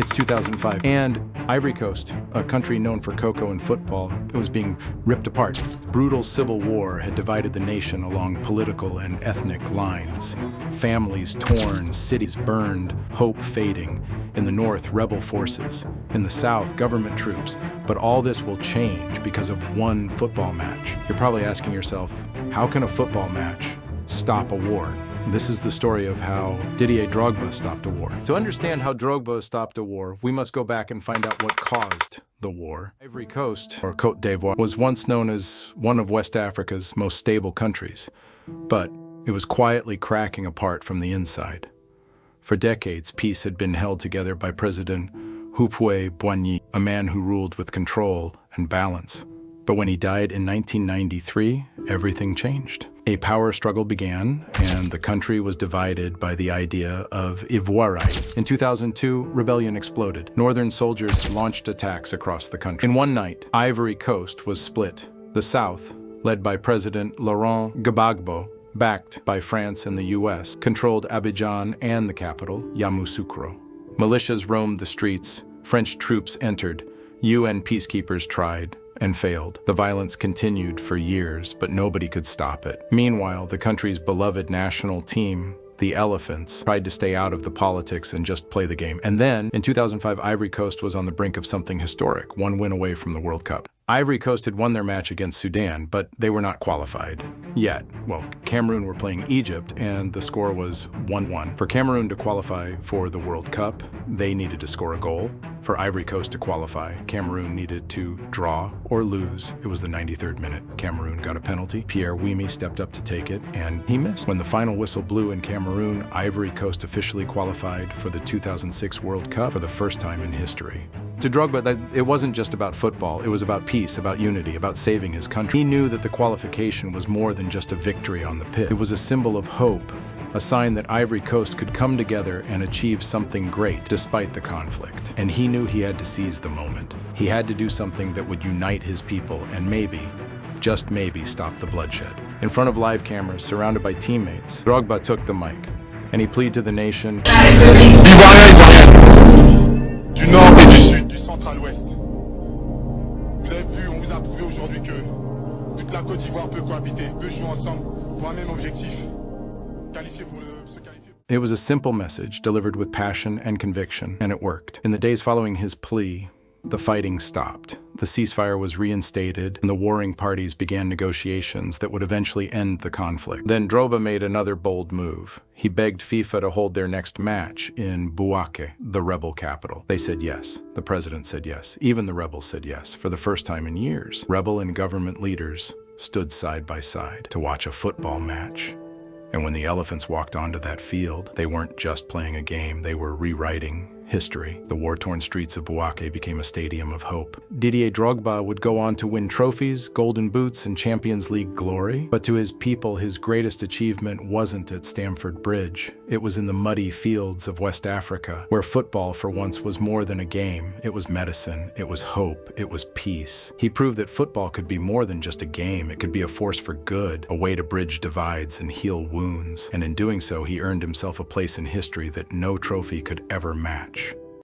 It's 2005, and Ivory Coast, a country known for cocoa and football, was being ripped apart. Brutal civil war had divided the nation along political and ethnic lines. Families torn, cities burned, hope fading. In the north, rebel forces. In the south, government troops. But all this will change because of one football match. You're probably asking yourself, how can a football match stop a war? This is the story of how Didier Drogba stopped a war. To understand how Drogba stopped a war, we must go back and find out what caused the war. Ivory Coast, or Côte d'Ivoire, was once known as one of West Africa's most stable countries, but it was quietly cracking apart from the inside. For decades, peace had been held together by President Houphouët-Boigny, a man who ruled with control and balance. But when he died in 1993, everything changed. A power struggle began, and the country was divided by the idea of Ivorian. In 2002, rebellion exploded. Northern soldiers launched attacks across the country. In one night, Ivory Coast was split. The South, led by President Laurent Gbagbo, backed by France and the US, controlled Abidjan and the capital, Yamoussoukro. Militias roamed the streets. French troops entered. UN peacekeepers tried and failed. The violence continued for years, but nobody could stop it. Meanwhile, the country's beloved national team, the Elephants, tried to stay out of the politics and just play the game. And then, in 2005, Ivory Coast was on the brink of something historic, one win away from the World Cup. Ivory Coast had won their match against Sudan, but they were not qualified yet. Well, Cameroon were playing Egypt, and the score was 1-1. For Cameroon to qualify for the World Cup, they needed to score a goal. For Ivory Coast to qualify, Cameroon needed to draw or lose. It was the 93rd minute. Cameroon got a penalty. Pierre Wimi stepped up to take it, and he missed. When the final whistle blew in Cameroon, Ivory Coast officially qualified for the 2006 World Cup for the first time in history. To Drogba, it wasn't just about football. It was about peace, about unity, about saving his country. He knew that the qualification was more than just a victory on the pitch. It was a symbol of hope, a sign that Ivory Coast could come together and achieve something great despite the conflict. And he knew he had to seize the moment. He had to do something that would unite his people and maybe, just maybe, stop the bloodshed. In front of live cameras, surrounded by teammates, Drogba took the mic, and he pleaded to the nation. Du nord et du sud, du centre à l'ouest. Vous avez vu, on vous a prouvé aujourd'hui que toute la Côte d'Ivoire peut cohabiter, peut jouer ensemble pour un même objectif. Qualifier pour se qualifier. It was a simple message delivered with passion and conviction, and it worked. In the days following his plea, the fighting stopped. The ceasefire was reinstated, and the warring parties began negotiations that would eventually end the conflict. Then Drogba made another bold move. He begged FIFA to hold their next match in Bouaké, the rebel capital. They said yes. The president said yes. Even the rebels said yes. For the first time in years, rebel and government leaders stood side by side to watch a football match. And when the Elephants walked onto that field, they weren't just playing a game, they were rewriting history. The war-torn streets of Bouaké became a stadium of hope. Didier Drogba would go on to win trophies, golden boots, and Champions League glory. But to his people, his greatest achievement wasn't at Stamford Bridge. It was in the muddy fields of West Africa, where football for once was more than a game. It was medicine, it was hope, it was peace. He proved that football could be more than just a game. It could be a force for good, a way to bridge divides and heal wounds. And in doing so, he earned himself a place in history that no trophy could ever match.